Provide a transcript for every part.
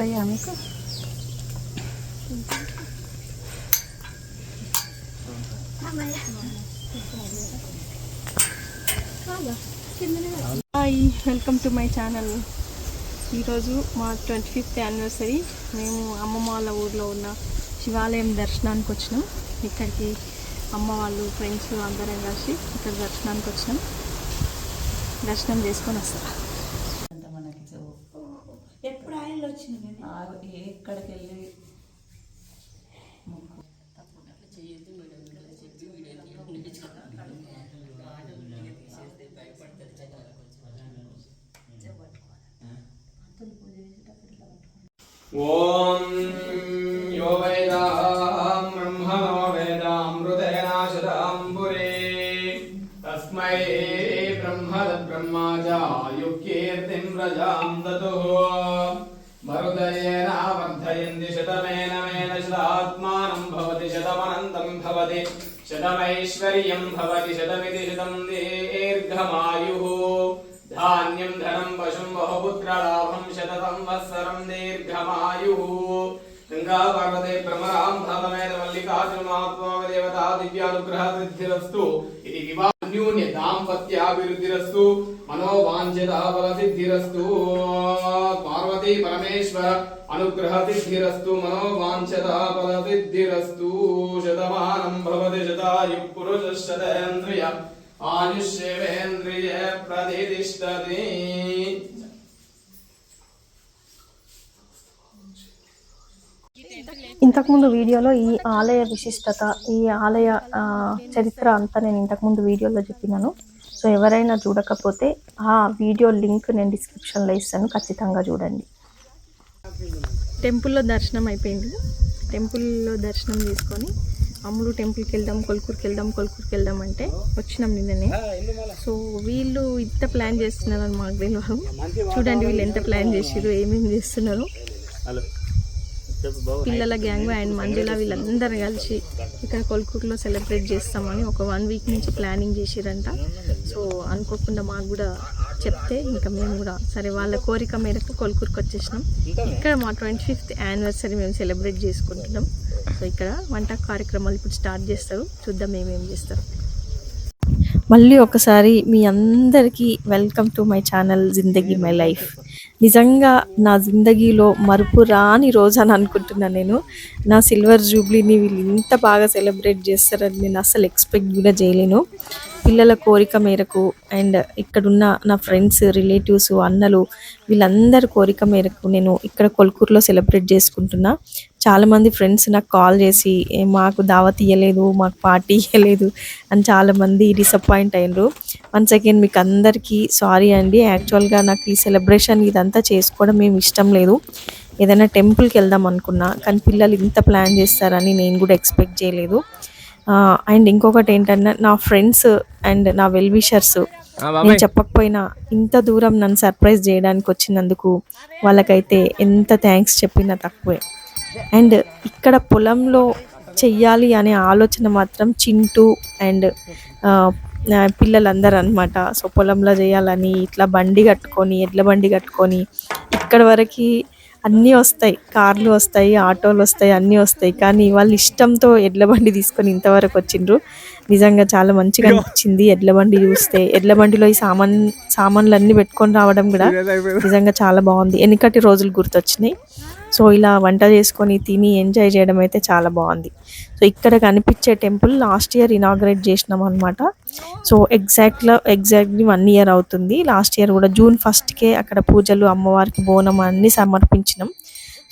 వస్తాయా మీకు? Hi, welcome to my channel. ఈరోజు మా 25th యానివర్సరీ. మేము అమ్మమ్మ వాళ్ళ ఊర్లో ఉన్న శివాలయం దర్శనానికి వచ్చినాం. ఇక్కడికి అమ్మ వాళ్ళు, ఫ్రెండ్స్ అందరం కలిసి ఇక్కడ దర్శనానికి వచ్చినాం. దర్శనం చేసుకొని వస్తాం. ఎప్పుడు ఆయన వచ్చింది ఎక్కడికి వెళ్ళి ఓం యో వేదాం బ్రహ్మణో వేదామృతేనాశతాం పురే తస్మై బ్రహ్మదబ్రహ్మాచార్యుకీర్తిం ప్రజాం దతుః మరుదయేన వర్ధయంతి శతమేన మేన శతాత్మానం భవతి శతమనంతం భవతి శతమైశ్వర్యం భవతి శతమితి శతం దీర్ఘమాయుః ధాన్యం ధనం పశుం బహుపుత్రలాభం శతతం వత్సరం దీర్ఘమాయుః గంగా పార్వతే భ్రమరాం భాగమేద మల్లికార్జునమాత్మదేవతా దివ్యానుగ్రహ సిద్ధిరస్తు ఇది వివాహన్యూన్య దాంపత్యాభివృద్ధిరస్తు మనోవాంఛిత ఫలసిద్ధిరస్తు పార్వతీ పరమేశ్వర అనుగ్రహ సిద్ధిరస్తు మనోవాంఛిత ఫలసిద్ధిరస్తు శతమానం భవతి శతాయుః పురుషः శతేంద్రియ ఆయుష్యేవేంద్రియ ప్రతిష్టతి. ఇంతకుముందు వీడియోలో ఈ ఆలయ విశిష్టత, ఈ ఆలయ చరిత్ర అంతా నేను ఇంతకుముందు వీడియోలో చెప్పినాను. సో ఎవరైనా చూడకపోతే ఆ వీడియో లింక్ నేను డిస్క్రిప్షన్లో ఇస్తాను, ఖచ్చితంగా చూడండి. టెంపుల్లో దర్శనం అయిపోయింది. టెంపుల్లో దర్శనం చేసుకొని అమ్ములు టెంపుల్కి వెళ్దాం, కొల్కూరుకి వెళ్దాం అంటే వచ్చినాం నిన్ననే. సో వీళ్ళు ఇంత ప్లాన్ చేస్తున్నారు అని మాకు తెలియదు. చూడండి వీళ్ళు ఎంత ప్లాన్ చేసారు, ఏమేమి చేస్తున్నారు. పిల్లల గ్యాంగ్ అండ్ మంజుల వీళ్ళందరూ కలిసి ఇక్కడ కొల్కూరులో సెలబ్రేట్ చేస్తామని ఒక 1 వీక్ నుంచి ప్లానింగ్ చేసిరంట. సో అనుకోకుండా మాకు కూడా చెప్తే ఇంకా మేము కూడా సరే వాళ్ళ కోరిక మేరకు కొల్కూరుకి వచ్చేసినాం. ఇక్కడ మా 25th యానివర్సరీ మేము సెలబ్రేట్ చేసుకుంటున్నాం. సో ఇక్కడ వంట కార్యక్రమాలు ఇప్పుడు స్టార్ట్ చేస్తారు, చూద్దాం ఏమేమి చేస్తారు. మళ్ళీ ఒకసారి మీ అందరికీ welcome to my channel Zindagi my life. నిజంగా నా జిందగీలో మరుపురాని రోజు అని అనుకుంటున్నాను నేను. నా సిల్వర్ జూబ్లీని వీళ్ళు ఇంత బాగా సెలబ్రేట్ చేస్తారని నేను అసలు ఎక్స్పెక్ట్ కూడా చేయలేను. పిల్లల కోరిక మేరకు అండ్ ఇక్కడున్న నా ఫ్రెండ్స్, రిలేటివ్స్, అన్నలు వీళ్ళందరి కోరిక మేరకు నేను ఇక్కడ కొల్కూరులో సెలబ్రేట్ చేసుకుంటున్నా. చాలామంది ఫ్రెండ్స్ నాకు కాల్ చేసి మాకు దావత్ ఇవ్వలేదు, మాకు పార్టీ ఇవ్వలేదు అని చాలామంది డిసప్పాయింట్ అయినరు. వన్స్ అగైన్ మీకు అందరికీ సారీ అండి. యాక్చువల్గా నాకు ఈ సెలబ్రేషన్ ఇదంతా చేసుకోవడం ఏమి ఇష్టం లేదు. ఏదైనా టెంపుల్కి వెళ్దాం అనుకున్నా, కానీ పిల్లలు ఇంత ప్లాన్ చేస్తారని నేను కూడా ఎక్స్పెక్ట్ చేయలేదు. అండ్ ఇంకొకటి ఏంటంటే నా ఫ్రెండ్స్ అండ్ నా వెల్ విషర్స్ నేను చెప్పకపోయినా ఇంత దూరం నన్ను సర్ప్రైజ్ చేయడానికి వచ్చినందుకు వాళ్ళకైతే ఎంత థ్యాంక్స్ చెప్పినా తక్కువే. అండ్ ఇక్కడ పొలంలో చెయ్యాలి అనే ఆలోచన మాత్రం చింటూ అండ్ పిల్లలందరూ అనమాట. సో పొలంలో చేయాలని ఇట్లా బండి కట్టుకొని, ఎడ్ల బండి కట్టుకొని ఇక్కడ వరకు అన్నీ వస్తాయి, కార్లు వస్తాయి, ఆటోలు వస్తాయి, అన్నీ వస్తాయి. కానీ వాళ్ళు ఇష్టంతో ఎడ్ల బండి తీసుకొని ఇంతవరకు వచ్చిండ్రు. నిజంగా చాలా మంచిగా అనిపించింది ఎడ్ల బండి చూస్తే. ఎడ్ల బండిలో ఈ సామాన్లు అన్నీ పెట్టుకొని రావడం కూడా నిజంగా చాలా బాగుంది. వెనకటి రోజులు గుర్తొచ్చినాయి. సో ఇలా వంట చేసుకొని తిని ఎంజాయ్ చేయడం అయితే చాలా బాగుంది. సో ఇక్కడ కనిపించే టెంపుల్ లాస్ట్ ఇయర్ ఇనాగ్రేట్ చేసినాం అనమాట. సో ఎగ్జాక్ట్లీ 1 year అవుతుంది. లాస్ట్ ఇయర్ కూడా June 1st అక్కడ పూజలు, అమ్మవారికి బోనం అన్నీ సమర్పించినాం.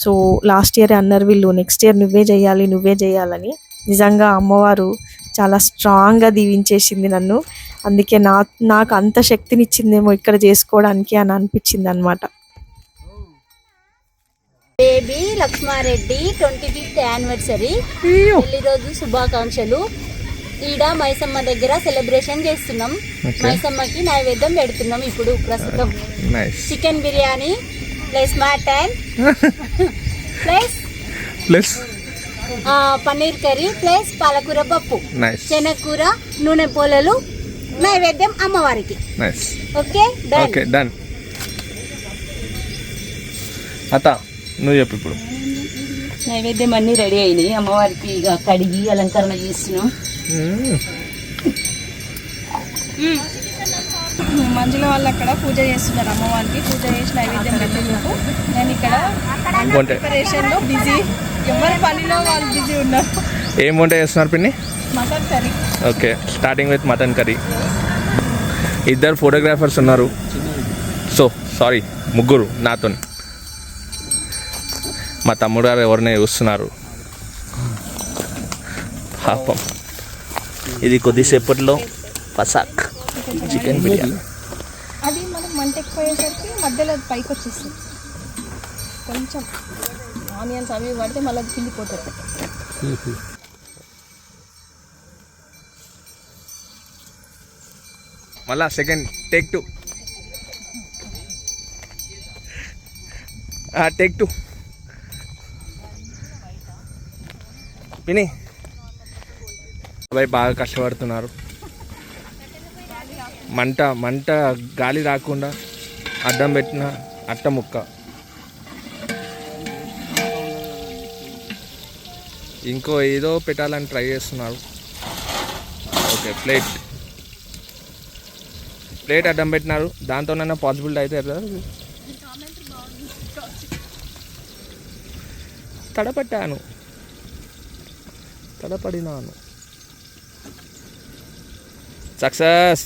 సో లాస్ట్ ఇయర్ అన్నారు వీళ్ళు నెక్స్ట్ ఇయర్ నువ్వే చేయాలని. నిజంగా అమ్మవారు చాలా స్ట్రాంగ్గా దీవించేసింది నన్ను. అందుకే నాకు అంత శక్తినిచ్చిందేమో ఇక్కడ చేసుకోవడానికి అని అనిపించింది అనమాట. బేబీ లక్ష్మారెడ్డి 25th యానివర్సరీ పెళ్లి రోజు శుభాకాంక్షలు. ఈడ మైసమ్మ దగ్గర సెలబ్రేషన్ చేస్తున్నాం. మైసమ్మకి నైవేద్యం పెడుతున్నాం ఇప్పుడు ప్రస్తుతం. Chicken biryani plus mutton plus paneer curry plus పాలకూర పప్పు, శనగకూర, నూనె పోలలు నైవేద్యం అమ్మవారికి. Okay done. అత్త నువ్వు చెప్పు ఇప్పుడు. నైవేద్యం అన్నీ రెడీ అయినాయి. అమ్మవారికి ఇక కడిగి అలంకరణ చేస్తున్నాం. మంజుల వాళ్ళు అక్కడ పూజ చేస్తున్నారు. అమ్మవారికి పూజ చేసి నైవేద్యం పెట్టేందుకు నేను ఇక్కడ ప్రిపరేషన్లో బిజీ. ఎవరి పనిలో వాళ్ళు బిజీ ఉన్నారు. ఏం వంట చేస్తున్నారు పిన్ని? Mutton curry. Okay, starting with mutton curry. ఇద్దరు ఫోటోగ్రాఫర్స్ ఉన్నారు. సో సారీ, ముగ్గురు నాతో. మా తమ్ముడు గారు ఎవరిని చూస్తున్నారు పాపం. ఇది కొద్దిసేపట్లో పసాక్ చికెన్ బిర్యానీ. అది మనం మంట ఎక్కువ అయ్యేసరికి మధ్యలో అది పైకి వచ్చేస్తుంది. కొంచెం ఆనియన్స్ అవి పడితే మళ్ళీ అది కిందిపోతుంది. మళ్ళా సెకండ్ టేక్ 2. టేక్ 2 విని బాగా కష్టపడుతున్నారు. మంట గాలి రాకుండా అడ్డం పెట్టిన అట్ట ముక్క. ఇంకో ఏదో పెట్టాలని ట్రై చేస్తున్నారు. ఓకే, ప్లేట్ అడ్డం పెట్టినారు. దాంతోనైనా పాసిబిలిటీ అయితే తడపడినాను. సక్సెస్.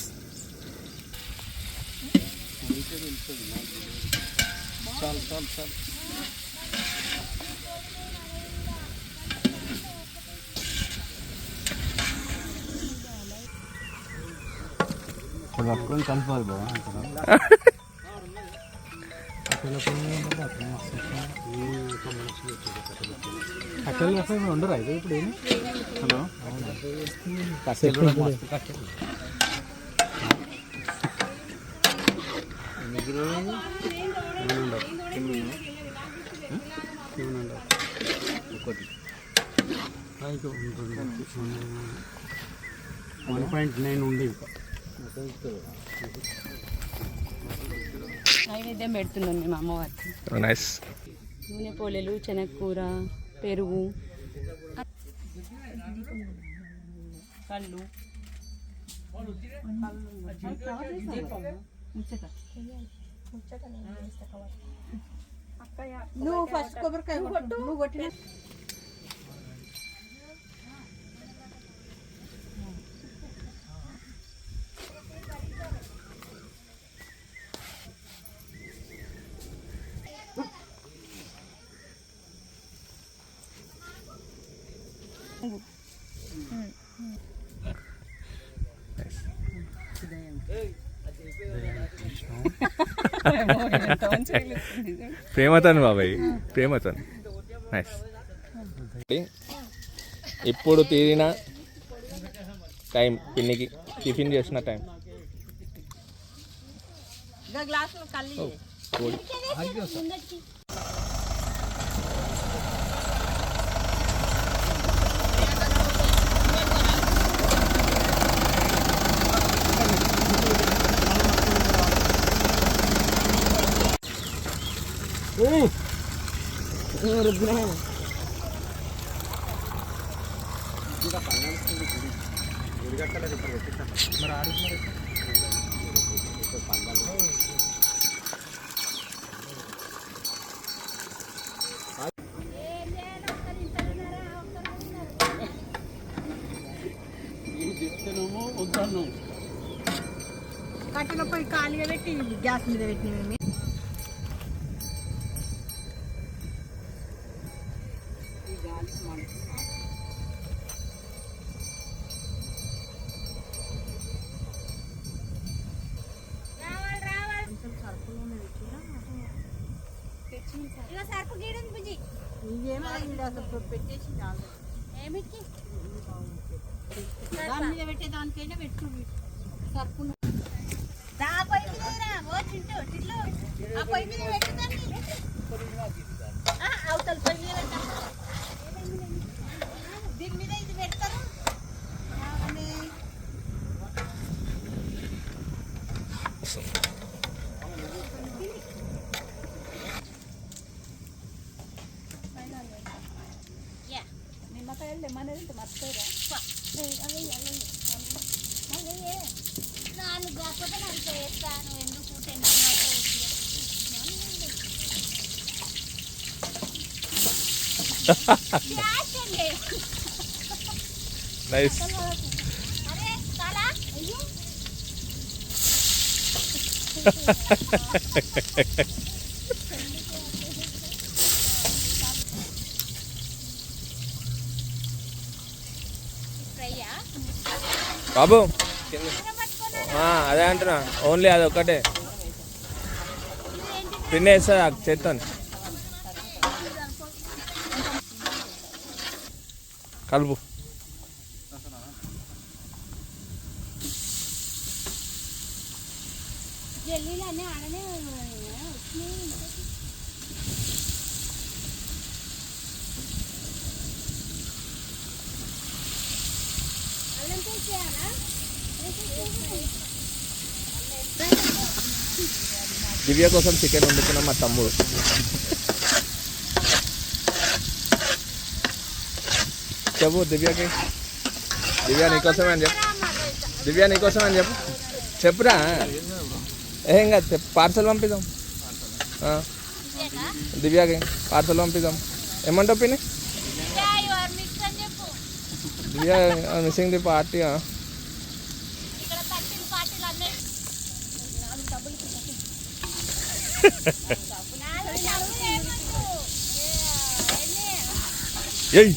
కనుకోవాలి బాబా. కట్టెలు ఉండరు అయితే ఇప్పుడు ఏమి. హలో, కట్టెలు మస్తు కట్టెలు. ఒకటి 1.9 ఉంది. నైవేద్యం పెడుతున్నాం మేము అమ్మవారికి. నైస్. నూనె పోలేలు, శనగకూర, పెరుగు, కళ్ళు. నువ్వు ఫస్ట్ కొబ్బరికాయ కొట్టు. నువ్వు కొట్టిన ప్రేమతోని బాబాయ్, ప్రేమతోని. నైస్. ఇప్పుడు తీరిన టైం, పిన్నికి టిఫిన్ చేసిన టైం. కట్టెల పొయ్యి ఖాళీగా పెట్టి గ్యాస్ మీద పెట్టినవి. పెట్టేసి దాని మీద పెట్టే దానికైనా పెట్టు సర్పు. అవతల పొయ్యి మీద దీని మీద ఇది పెడతారు. నైస్. బాబు అదే అంటున్నా, ఓన్లీ అది ఒక్కటే పిన్ వేస్తా చేస్తాను. కలుపు. దివ్య కోసం చికెన్ వండుకున్నాం మా తమ్ముడు. చెప్పు దివ్యకి. దివ్య నీకోసమే అని చెప్పు. దివ్య నీకోసమే అని చెప్పు. చెప్పురా. ఏం కాదు, పార్సల్ పంపిద్దాం. దివ్యకి పార్సల్ పంపిద్దాం. ఏమంటావు పిన్ని? దివ్య మిస్సింగ్ ది పార్టీ. ఏయ్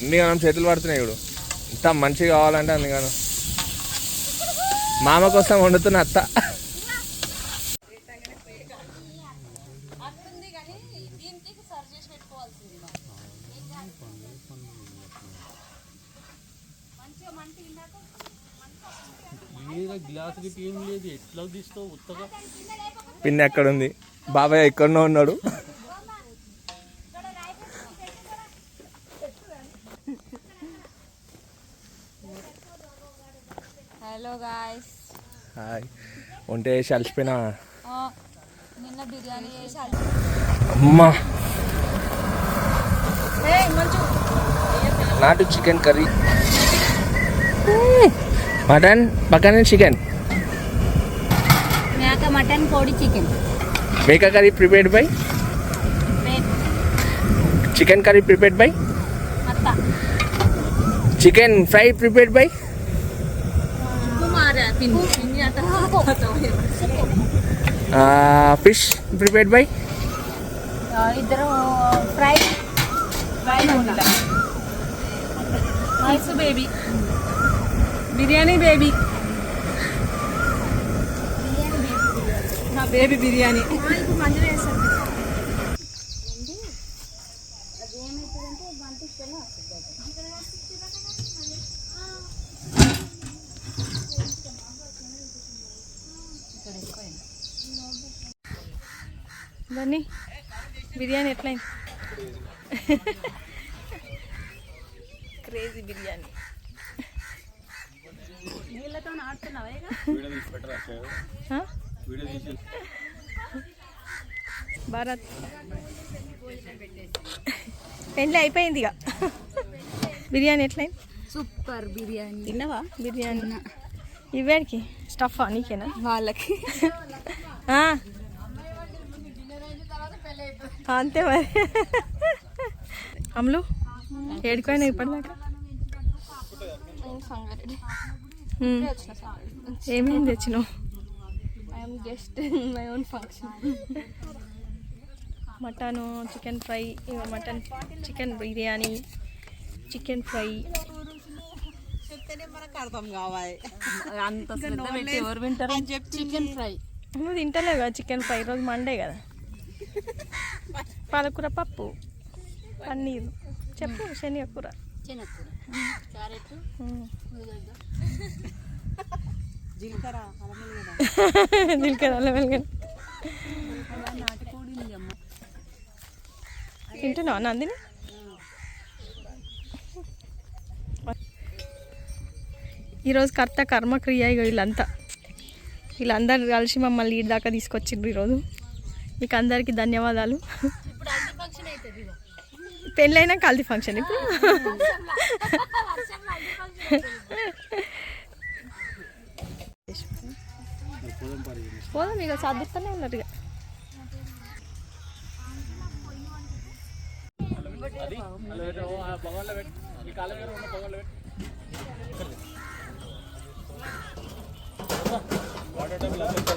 అన్నిగానం చేతులు పడుతున్నాయి ఇప్పుడు. ఇంత మంచిగా కావాలంటే అన్నిగానం. మామ కోసం వండుతున్న అత్త. పిన్ని ఎక్కడుంది? బాబాయ్ ఎక్కడనో ఉన్నాడు. Hello guys. హాయ్. వంట చేసి అలసిపోయినా. నిన్న బిర్యానీ చేసి అమ్మా. నాటు చికెన్ కర్రీ, మటన్ బకానీ చికెన్, మేక మటన్ కోడి చికెన్, మేక curry prepared by, chicken curry prepared by, అత్త, chicken fry prepared by, fish prepared by, ఇద్దరు ఫ్రై బేబీ, బిర్యానీ బేబీ, నా బేబీ బిర్యానీ. మంచిగా చేస్తాను. బన్నీ బిర్యానీ ఎట్లయింది? క్రేజీ బిర్యానీ. నీళ్ళతో ఆడుతున్నావా? భారత్ పెళ్ళి అయిపోయింది ఇక. బిర్యానీ ఎట్లయింది? సూపర్ బిర్యానీ. తిన్నావా బిర్యానీ? ఇవేడికి స్టఫా నీకేనా? వాళ్ళకి అంతే మరి. అమ్ములు ఏడుకోయినా ఇప్పటిదాకా? ఏమేమి తెచ్చినావు? Mutton, chicken fry, mutton chicken biryani, chicken fry. అంత శ్రద్ధ పెట్టి ఎవరు వింటారు? Chicken fry. నువ్వు తింటలేవు కదా చికెన్ ఫ్రై. రోజు మండే కదా. పాలకూర పప్పు, పన్నీర్, చెప్పు, శనగకూర, జీలకర్ర, అల్లం వెల్లిగడ్డ. తింటున్నావా నందిని? ఈరోజు కర్త కర్మక్రియ. వీళ్ళందరూ కలిసి మమ్మల్ని ఈడ దాకా తీసుకొచ్చిండ్రు ఈరోజు. ఇక అందరికీ ధన్యవాదాలు. పెళ్ళైనా హల్దీ ఫంక్షన్ ఇప్పుడు. పోదాం ఇక చదువుతూనే ఉన్నారు ఇక. వాటర్